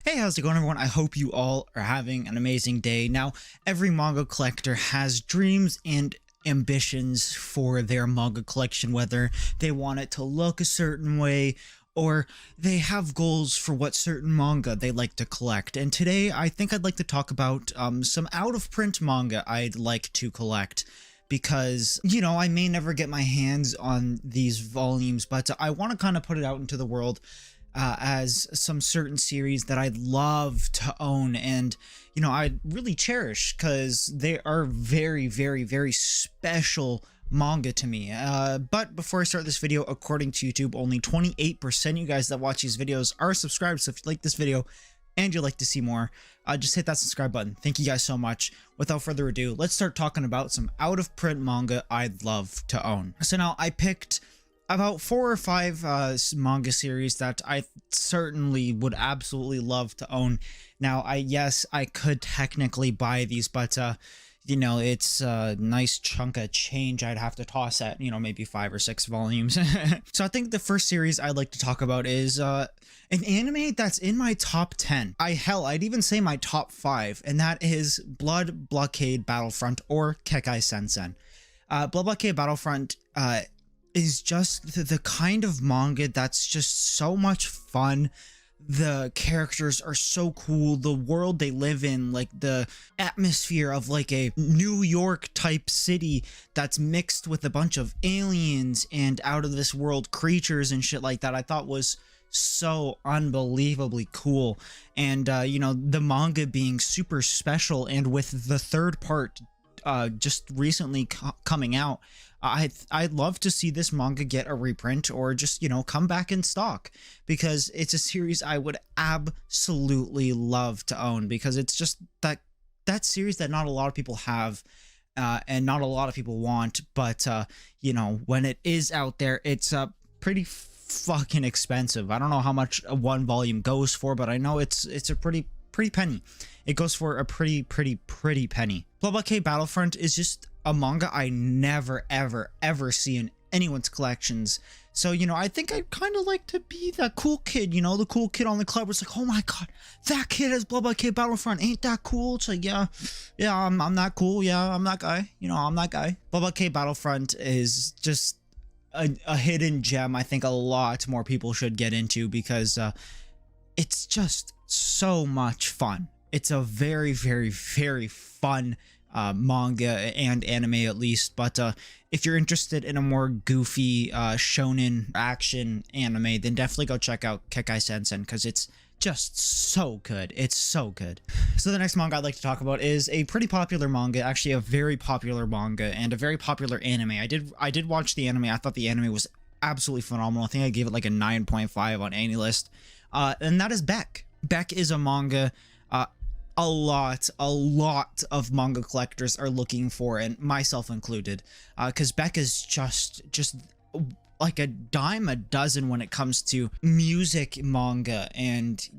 Hey, how's it going, everyone? I hope you all are having an amazing day. Now, every manga collector has dreams and ambitions for their manga collection, whether they want it to look a certain way or they have goals for what certain manga they like to collect. And today, I think I'd like to talk about some out-of-print manga I'd like to collect. Because, I may never get my hands on these volumes, but I want to kind of put it out into the world as some certain series that I'd love to own and, I'd really cherish because they are very, very, very special manga to me. But before I start this video, according to YouTube, only 28% of you guys that watch these videos are subscribed. So if you like this video and you'd like to see more, just hit that subscribe button. Thank you guys so much. Without further ado, let's start talking about some out-of-print manga I'd love to own. So now I picked about 4 or 5 manga series that I certainly would absolutely love to own. Now, yes, I could technically buy these, but it's a nice chunk of change I'd have to toss at, maybe 5 or 6 volumes. So I think the first series I'd like to talk about is an anime that's in my top 10. I'd even say my top 5, and that is Blood Blockade Battlefront, or Kekai Sensen. Blood Blockade Battlefront is just the kind of manga that's just so much fun. The characters are so cool. The world they live in, like the atmosphere of like a New York type city that's mixed with a bunch of aliens and out of this world creatures and shit like that, I thought was so unbelievably cool. And the manga being super special, and with the third part just recently coming out, I'd love to see this manga get a reprint or just, come back in stock, because it's a series I would absolutely love to own, because it's just that series that not a lot of people have and not a lot of people want. But, when it is out there, it's pretty fucking expensive. I don't know how much one volume goes for, but I know it's a pretty penny. It goes for a pretty penny. Blood Blockade Battlefront is just a manga I never ever see in anyone's collections. So, I think I'd kind of like to be that cool kid, the cool kid on the club was like, oh my god, that kid has Blood Blockade Battlefront, ain't that cool? It's like, yeah, I'm that cool, yeah, I'm that guy, I'm that guy. Blood Blockade Battlefront is just a hidden gem I think a lot more people should get into, because it's just so much fun. It's a very, very, very fun manga and anime, at least. But if you're interested in a more goofy shonen action anime, then definitely go check out Kekai Sensen, because it's just so good. It's so good. So the next manga I'd like to talk about is a pretty popular manga, actually a very popular manga and a very popular anime. I did watch the anime. I thought the anime was absolutely phenomenal. I think I gave it like a 9.5 on AniList. And that is Beck. Beck is a manga a lot of manga collectors are looking for, and myself included, because Beck is just like a dime a dozen when it comes to music manga and,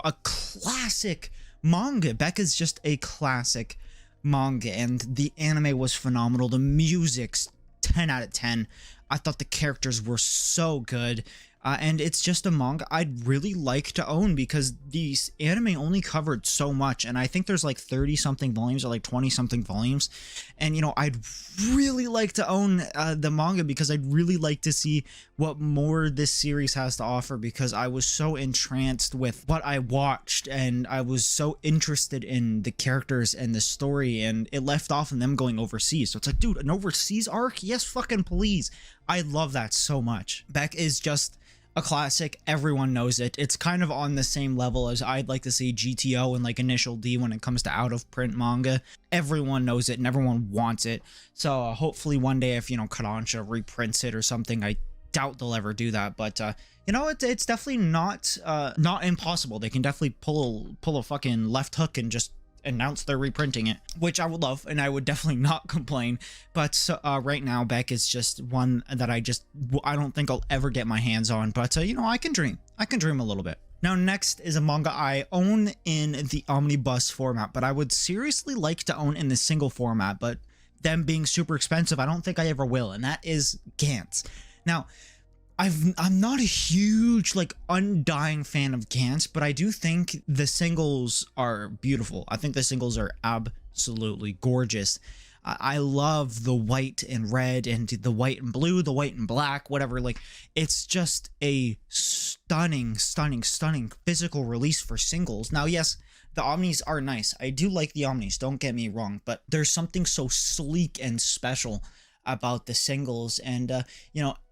a classic manga. Beck is just a classic manga, and the anime was phenomenal. The music's 10 out of 10. I thought the characters were so good. And it's just a manga I'd really like to own, because these anime only covered so much, and I think there's like 30 something volumes or like 20 something volumes, and I'd really like to own the manga, because I'd really like to see what more this series has to offer, because I was so entranced with what I watched, and I was so interested in the characters and the story, and it left off in them going overseas. So it's like, dude, an overseas arc? Yes, fucking please. I love that so much. Beck is just a classic. Everyone knows it. It's kind of on the same level as I'd like to see GTO and like Initial D when it comes to out-of-print manga. Everyone knows it and everyone wants it. So hopefully one day if, Kodansha reprints it or something, I doubt they'll ever do that. But, it's definitely not impossible. They can definitely pull a fucking left hook and just announce they're reprinting it, which I would love, and I would definitely not complain. But right now, Beck is just one that I don't think I'll ever get my hands on. But I can dream a little bit. Now, next is a manga I own in the omnibus format, but I would seriously like to own in the single format, but them being super expensive, I don't think I ever will, and that is Gantz. Now, I'm not a huge like undying fan of Gantz, but I do think the singles are beautiful. I think the singles are absolutely gorgeous. I love the white and red and the white and blue, the white and black, whatever. Like, it's just a stunning, stunning, stunning physical release for singles. Now, yes, the Omnis are nice. I do like the Omnis, don't get me wrong, but there's something so sleek and special about the singles. And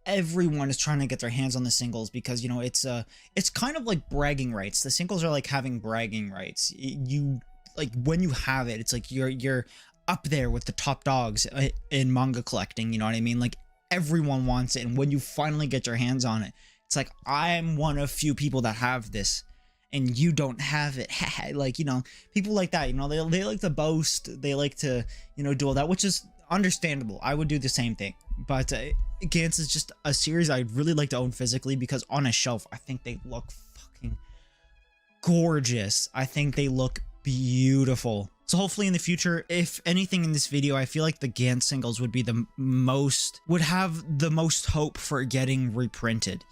everyone is trying to get their hands on the singles because it's kind of like bragging rights. The singles are like having bragging rights. You like, when you have it, it's like you're up there with the top dogs in manga collecting, you know what I mean? Like, everyone wants it, and when you finally get your hands on it, it's like, I'm one of few people that have this and you don't have it. Like, people like that, they like to boast, they like to do all that, which is understandable. I would do the same thing. But Gantz is just a series I'd really like to own physically, because on a shelf I think they look fucking gorgeous. I think they look beautiful. So hopefully in the future, if anything in this video, I feel like the Gantz singles would be would have the most hope for getting reprinted,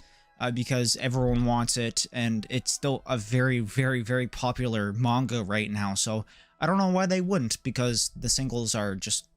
because everyone wants it, and it's still a very, very, very popular manga right now. So I don't know why they wouldn't, because the singles are just,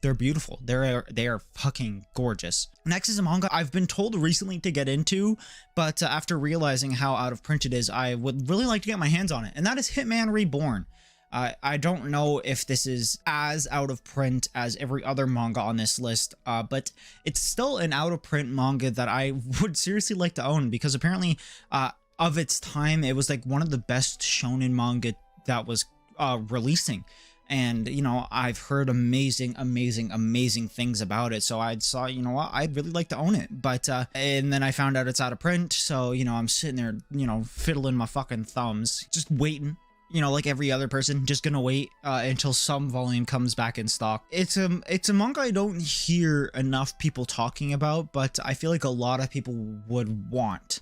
they're beautiful. They are fucking gorgeous. Next is a manga I've been told recently to get into, but after realizing how out of print it is, I would really like to get my hands on it, and that is Hitman Reborn. I don't know if this is as out of print as every other manga on this list, but it's still an out of print manga that I would seriously like to own, because apparently of its time, it was like one of the best shonen manga that was releasing. And, I've heard amazing, amazing, amazing things about it. So I saw, what, I'd really like to own it. But, and then I found out it's out of print. So, I'm sitting there, fiddling my fucking thumbs, just waiting. Like every other person, just gonna wait until some volume comes back in stock. It's a manga I don't hear enough people talking about, but I feel like a lot of people would want.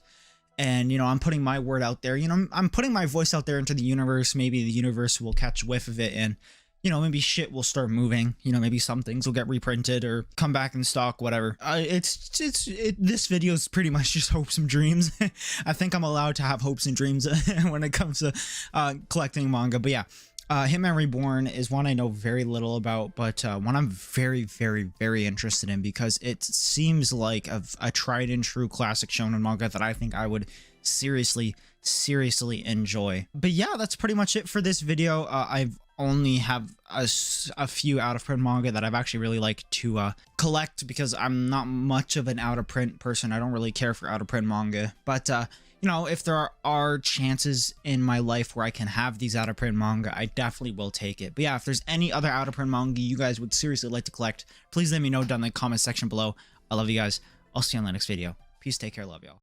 And, I'm putting my word out there. I'm putting my voice out there into the universe. Maybe the universe will catch whiff of it, and maybe shit will start moving. Maybe some things will get reprinted or come back in stock, whatever. This video is pretty much just hopes and dreams. I think I'm allowed to have hopes and dreams when it comes to collecting manga. But yeah, Hitman Reborn is one I know very little about, but one I'm very, very, very interested in, because it seems like a tried and true classic shonen manga that I think I would seriously enjoy. But yeah, that's pretty much it for this video. I've only have a few out of print manga that I've actually really like to collect, because I'm not much of an out of print person. I don't really care for out of print manga, but if there are chances in my life where I can have these out of print manga, I definitely will take it. But yeah, if there's any other out of print manga you guys would seriously like to collect, please let me know down in the comment section below. I love you guys. I'll see you on the next video. Peace, take care, love y'all.